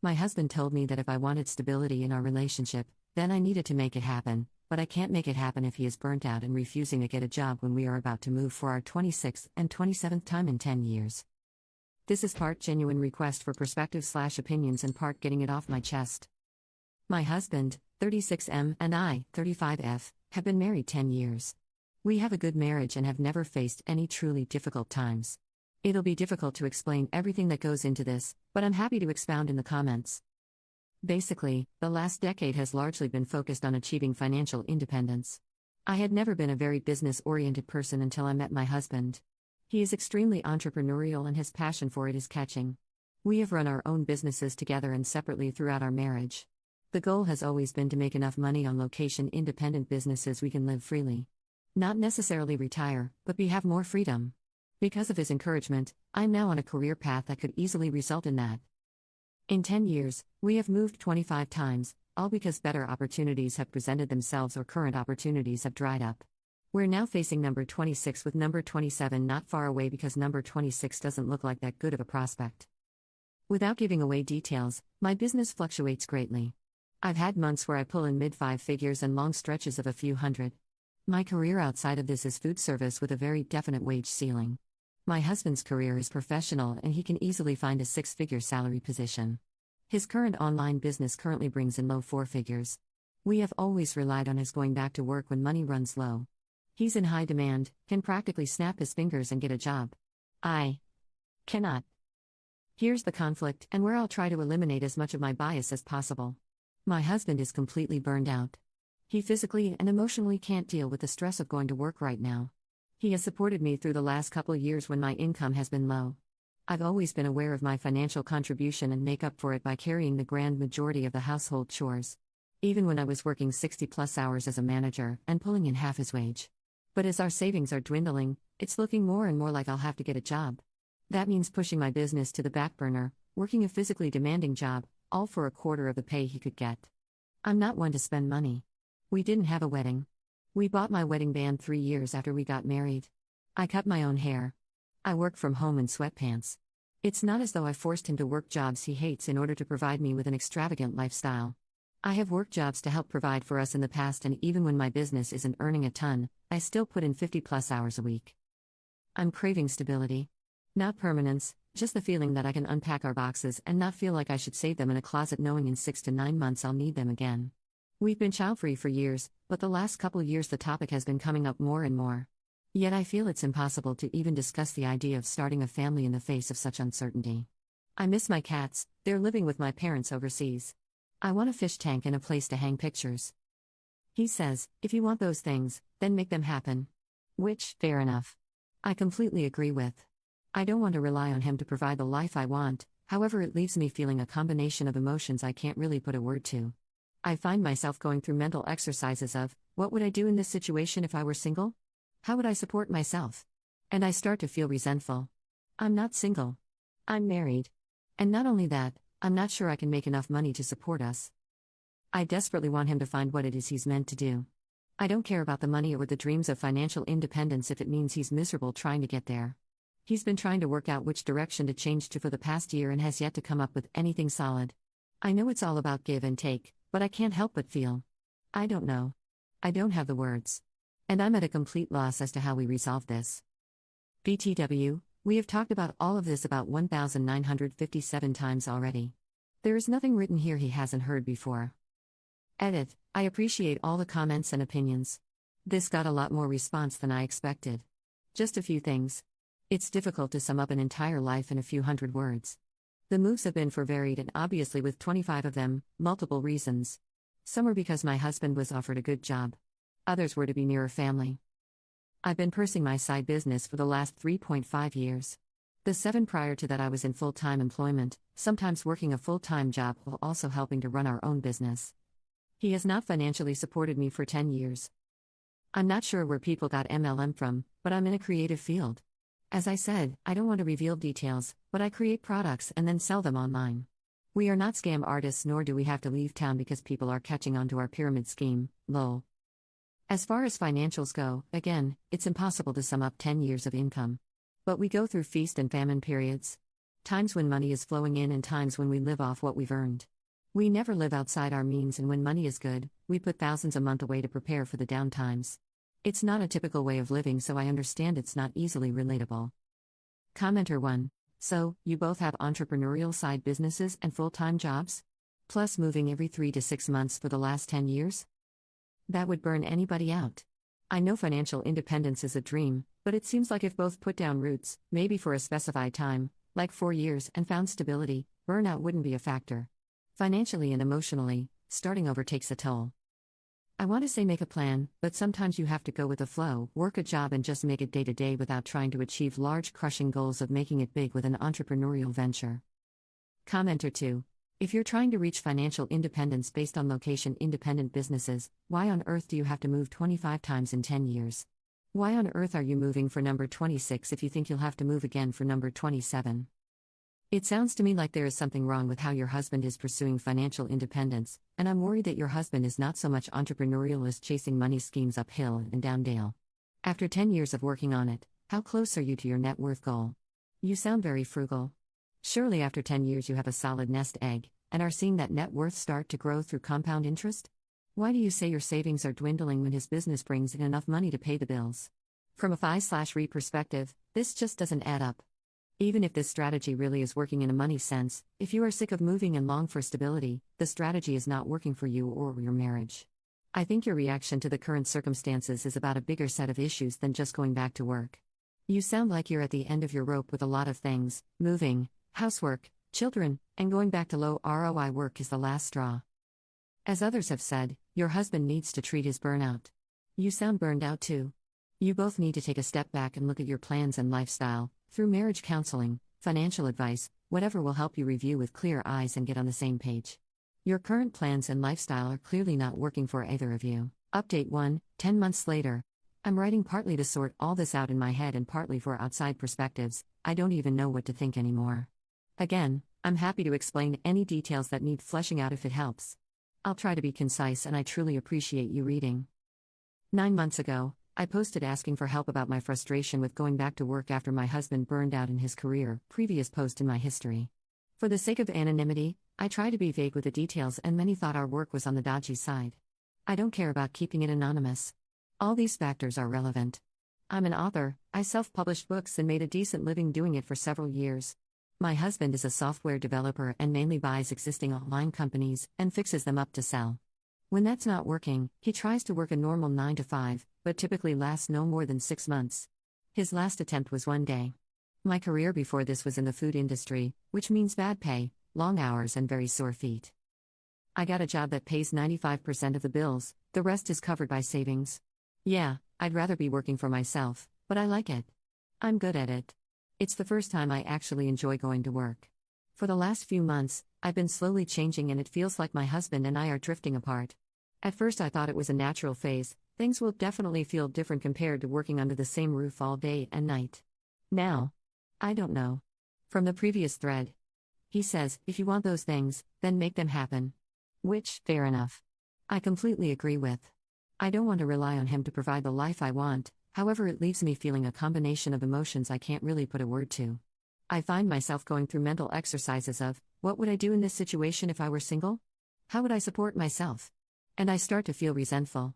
My husband told me that if I wanted stability in our relationship, then I needed to make it happen, but I can't make it happen if he is burnt out and refusing to get a job when we are about to move for our 26th and 27th time in 10 years. This is part genuine request for perspective/opinions and part getting it off my chest. My husband, 36M, and I, 35F, have been married 10 years. We have a good marriage and have never faced any truly difficult times. It'll be difficult to explain everything that goes into this, but I'm happy to expound in the comments. Basically, the last decade has largely been focused on achieving financial independence. I had never been a very business-oriented person until I met my husband. He is extremely entrepreneurial and his passion for it is catching. We have run our own businesses together and separately throughout our marriage. The goal has always been to make enough money on location-independent businesses we can live freely. Not necessarily retire, but have more freedom. Because of his encouragement, I'm now on a career path that could easily result in that. In 10 years, we have moved 25 times, all because better opportunities have presented themselves or current opportunities have dried up. We're now facing number 26 with number 27 not far away because number 26 doesn't look like that good of a prospect. Without giving away details, my business fluctuates greatly. I've had months where I pull in mid-five figures and long stretches of a few hundred. My career outside of this is food service with a very definite wage ceiling. My husband's career is professional and he can easily find a six-figure salary position. His current online business currently brings in low four figures. We have always relied on his going back to work when money runs low. He's in high demand, can practically snap his fingers and get a job. I cannot. Here's the conflict and where I'll try to eliminate as much of my bias as possible. My husband is completely burned out. He physically and emotionally can't deal with the stress of going to work right now. He has supported me through the last couple of years when my income has been low. I've always been aware of my financial contribution and make up for it by carrying the grand majority of the household chores. Even when I was working 60+ hours as a manager and pulling in half his wage. But as our savings are dwindling, it's looking more and more like I'll have to get a job. That means pushing my business to the back burner, working a physically demanding job, all for a quarter of the pay he could get. I'm not one to spend money. We didn't have a wedding. We bought my wedding band 3 years after we got married. I cut my own hair. I work from home in sweatpants. It's not as though I forced him to work jobs he hates in order to provide me with an extravagant lifestyle. I have worked jobs to help provide for us in the past, and even when my business isn't earning a ton, I still put in 50+ hours a week. I'm craving stability. Not permanence, just the feeling that I can unpack our boxes and not feel like I should save them in a closet knowing in 6 to 9 months I'll need them again. We've been child-free for years, but the last couple years the topic has been coming up more and more. Yet I feel it's impossible to even discuss the idea of starting a family in the face of such uncertainty. I miss my cats, they're living with my parents overseas. I want a fish tank and a place to hang pictures. He says, if you want those things, then make them happen. Which, fair enough. I completely agree with. I don't want to rely on him to provide the life I want, however it leaves me feeling a combination of emotions I can't really put a word to. I find myself going through mental exercises of, what would I do in this situation if I were single? How would I support myself? And I start to feel resentful. I'm not single. I'm married. And not only that, I'm not sure I can make enough money to support us. I desperately want him to find what it is he's meant to do. I don't care about the money or the dreams of financial independence if it means he's miserable trying to get there. He's been trying to work out which direction to change to for the past year and has yet to come up with anything solid. I know it's all about give and take, but I can't help but feel. I don't know. I don't have the words. And I'm at a complete loss as to how we resolve this. BTW, we have talked about all of this about 1,957 times already. There is nothing written here he hasn't heard before. Edit, I appreciate all the comments and opinions. This got a lot more response than I expected. Just a few things. It's difficult to sum up an entire life in a few hundred words. The moves have been for varied and obviously with 25 of them, multiple reasons. Some were because my husband was offered a good job. Others were to be nearer family. I've been pursing my side business for the last 3.5 years. The 7 prior to that I was in full-time employment, sometimes working a full-time job while also helping to run our own business. He has not financially supported me for 10 years. I'm not sure where people got MLM from, but I'm in a creative field. As I said, I don't want to reveal details, but I create products and then sell them online. We are not scam artists, nor do we have to leave town because people are catching on to our pyramid scheme, lol. As far as financials go, again, it's impossible to sum up 10 years of income. But we go through feast and famine periods. Times when money is flowing in and times when we live off what we've earned. We never live outside our means, and when money is good, we put thousands a month away to prepare for the down times. It's not a typical way of living, so I understand it's not easily relatable. Commenter 1. So, you both have entrepreneurial side businesses and full-time jobs? Plus moving every 3 to 6 months for the last 10 years? That would burn anybody out. I know financial independence is a dream, but it seems like if both put down roots, maybe for a specified time, like 4 years, and found stability, burnout wouldn't be a factor. Financially and emotionally, starting over takes a toll. I want to say make a plan, but sometimes you have to go with the flow, work a job and just make it day to day without trying to achieve large crushing goals of making it big with an entrepreneurial venture. Commenter 2. If you're trying to reach financial independence based on location independent businesses, why on earth do you have to move 25 times in 10 years? Why on earth are you moving for number 26 if you think you'll have to move again for number 27? It sounds to me like there is something wrong with how your husband is pursuing financial independence, and I'm worried that your husband is not so much entrepreneurial as chasing money schemes uphill and down dale. After 10 years of working on it, how close are you to your net worth goal? You sound very frugal. Surely after 10 years you have a solid nest egg, and are seeing that net worth start to grow through compound interest? Why do you say your savings are dwindling when his business brings in enough money to pay the bills? From a FI/RE perspective, this just doesn't add up. Even if this strategy really is working in a money sense, if you are sick of moving and long for stability, the strategy is not working for you or your marriage. I think your reaction to the current circumstances is about a bigger set of issues than just going back to work. You sound like you're at the end of your rope with a lot of things: moving, housework, children, and going back to low ROI work is the last straw. As others have said, your husband needs to treat his burnout. You sound burned out too. You both need to take a step back and look at your plans and lifestyle, through marriage counseling, financial advice, whatever will help you review with clear eyes and get on the same page. Your current plans and lifestyle are clearly not working for either of you. Update 1, 10 months later. I'm writing partly to sort all this out in my head and partly for outside perspectives. I don't even know what to think anymore. Again, I'm happy to explain any details that need fleshing out if it helps. I'll try to be concise, and I truly appreciate you reading. 9 months ago, I posted asking for help about my frustration with going back to work after my husband burned out in his career, previous post in my history. For the sake of anonymity, I try to be vague with the details, and many thought our work was on the dodgy side. I don't care about keeping it anonymous. All these factors are relevant. I'm an author, I self-published books and made a decent living doing it for several years. My husband is a software developer and mainly buys existing online companies and fixes them up to sell. When that's not working, he tries to work a normal 9 to 5, but typically lasts no more than 6 months. His last attempt was 1 day. My career before this was in the food industry, which means bad pay, long hours, and very sore feet. I got a job that pays 95% of the bills, the rest is covered by savings. Yeah, I'd rather be working for myself, but I like it. I'm good at it. It's the first time I actually enjoy going to work. For the last few months, I've been slowly changing, and it feels like my husband and I are drifting apart. At first I thought it was a natural phase. Things will definitely feel different compared to working under the same roof all day and night. Now, I don't know. From the previous thread, he says, if you want those things, then make them happen. Which, fair enough. I completely agree with. I don't want to rely on him to provide the life I want, however it leaves me feeling a combination of emotions I can't really put a word to. I find myself going through mental exercises of, what would I do in this situation if I were single? How would I support myself? And I start to feel resentful.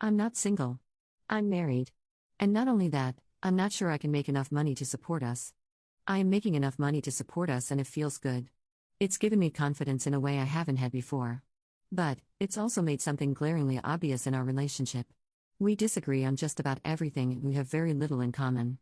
I'm not single. I'm married. And not only that, I'm not sure I can make enough money to support us. I am making enough money to support us, and it feels good. It's given me confidence in a way I haven't had before. But, it's also made something glaringly obvious in our relationship. We disagree on just about everything, and we have very little in common.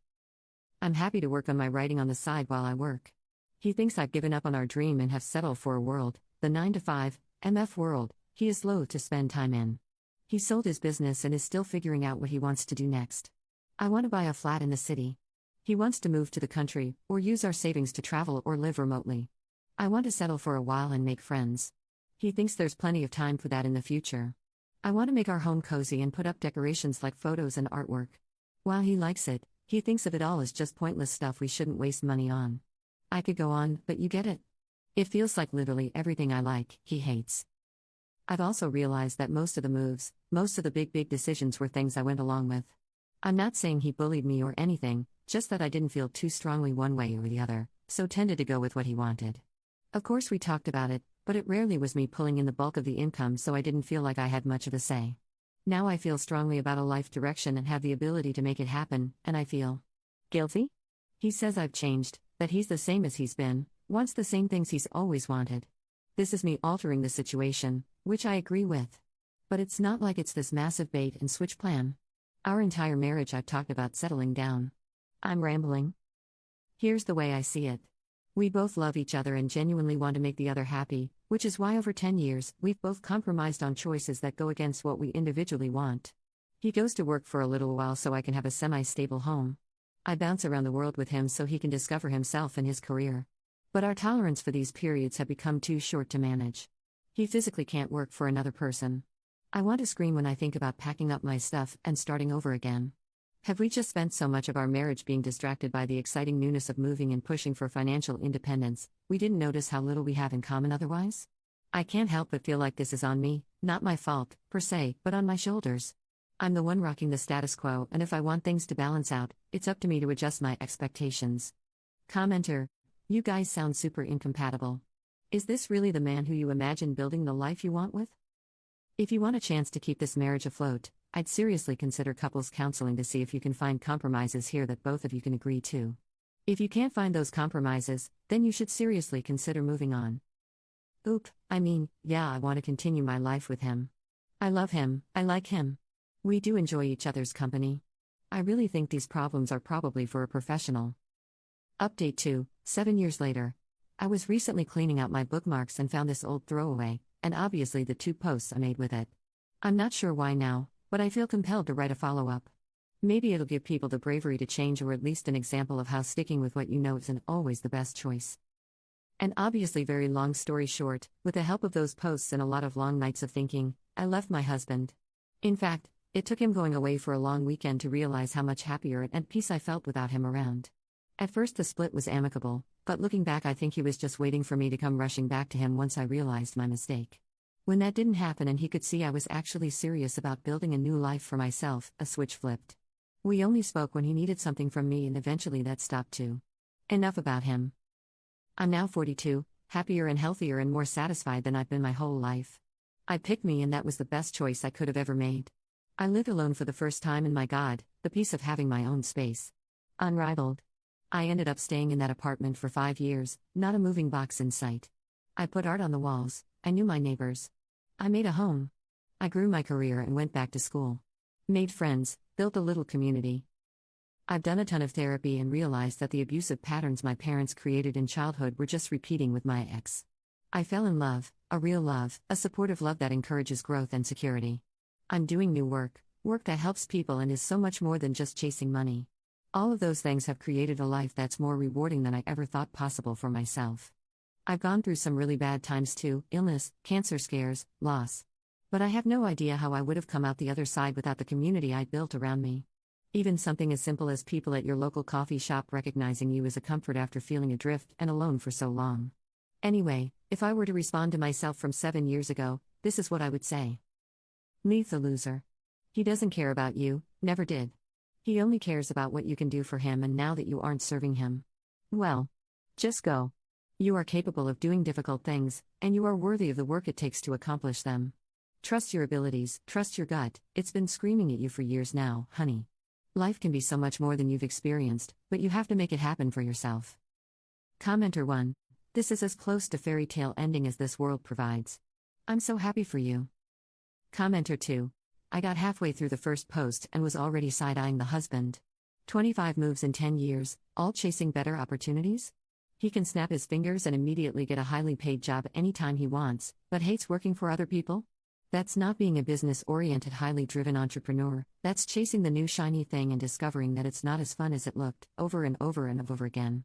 I'm happy to work on my writing on the side while I work. He thinks I've given up on our dream and have settled for a world, the 9 to 5, MF world, he is loath to spend time in. He sold his business and is still figuring out what he wants to do next. I want to buy a flat in the city. He wants to move to the country, or use our savings to travel or live remotely. I want to settle for a while and make friends. He thinks there's plenty of time for that in the future. I want to make our home cozy and put up decorations like photos and artwork. While he likes it, he thinks of it all as just pointless stuff we shouldn't waste money on. I could go on, but you get it. It feels like literally everything I like, he hates. I've also realized that most of the moves, most of the big decisions were things I went along with. I'm not saying he bullied me or anything, just that I didn't feel too strongly one way or the other, so tended to go with what he wanted. Of course, we talked about it, but it rarely was me pulling in the bulk of the income, so I didn't feel like I had much of a say. Now I feel strongly about a life direction and have the ability to make it happen, and I feel guilty? He says I've changed, that he's the same as he's been, wants the same things he's always wanted. This is me altering the situation, which I agree with. But it's not like it's this massive bait and switch plan. Our entire marriage I've talked about settling down. I'm rambling. Here's the way I see it. We both love each other and genuinely want to make the other happy, which is why over 10 years, we've both compromised on choices that go against what we individually want. He goes to work for a little while so I can have a semi-stable home. I bounce around the world with him so he can discover himself and his career. But our tolerance for these periods have become too short to manage. He physically can't work for another person. I want to scream when I think about packing up my stuff and starting over again. Have we just spent so much of our marriage being distracted by the exciting newness of moving and pushing for financial independence, we didn't notice how little we have in common otherwise? I can't help but feel like this is on me, not my fault, per se, but on my shoulders. I'm the one rocking the status quo, and if I want things to balance out, it's up to me to adjust my expectations. Commenter: You guys sound super incompatible. Is this really the man who you imagine building the life you want with? If you want a chance to keep this marriage afloat, I'd seriously consider couples counseling to see if you can find compromises here that both of you can agree to. If you can't find those compromises, then you should seriously consider moving on. Yeah, I want to continue my life with him. I love him, I like him. We do enjoy each other's company. I really think these problems are probably for a professional. Update 2, 7 years later. I was recently cleaning out my bookmarks and found this old throwaway, and obviously the 2 posts I made with it. I'm not sure why now, but I feel compelled to write a follow-up. Maybe it'll give people the bravery to change, or at least an example of how sticking with what you know isn't always the best choice. And obviously, very long story short, with the help of those posts and a lot of long nights of thinking, I left my husband. In fact, it took him going away for a long weekend to realize how much happier and at peace I felt without him around. At first the split was amicable, but looking back I think he was just waiting for me to come rushing back to him once I realized my mistake. When that didn't happen and he could see I was actually serious about building a new life for myself, a switch flipped. We only spoke when he needed something from me, and eventually that stopped too. Enough about him. I'm now 42, happier and healthier and more satisfied than I've been my whole life. I picked me, and that was the best choice I could have ever made. I lived alone for the first time, and my God, the peace of having my own space. Unrivaled. I ended up staying in that apartment for 5 years, not a moving box in sight. I put art on the walls, I knew my neighbors. I made a home. I grew my career and went back to school. Made friends, built a little community. I've done a ton of therapy and realized that the abusive patterns my parents created in childhood were just repeating with my ex. I fell in love, a real love, a supportive love that encourages growth and security. I'm doing new work that helps people and is so much more than just chasing money. All of those things have created a life that's more rewarding than I ever thought possible for myself. I've gone through some really bad times too: illness, cancer scares, loss. But I have no idea how I would have come out the other side without the community I built around me. Even something as simple as people at your local coffee shop recognizing you is a comfort after feeling adrift and alone for so long. Anyway, if I were to respond to myself from 7 years ago, this is what I would say. Leave the loser. He doesn't care about you, never did. He only cares about what you can do for him, and now that you aren't serving him, well, just go. You are capable of doing difficult things, and you are worthy of the work it takes to accomplish them. Trust your abilities, trust your gut, it's been screaming at you for years now, honey. Life can be so much more than you've experienced, but you have to make it happen for yourself. Commenter 1. This is as close to fairy tale ending as this world provides. I'm so happy for you. Commenter 2. I got halfway through the first post and was already side-eyeing the husband. 25 moves in 10 years, all chasing better opportunities? He can snap his fingers and immediately get a highly paid job anytime he wants, but hates working for other people? That's not being a business-oriented, highly driven entrepreneur, that's chasing the new shiny thing and discovering that it's not as fun as it looked, over and over and over again.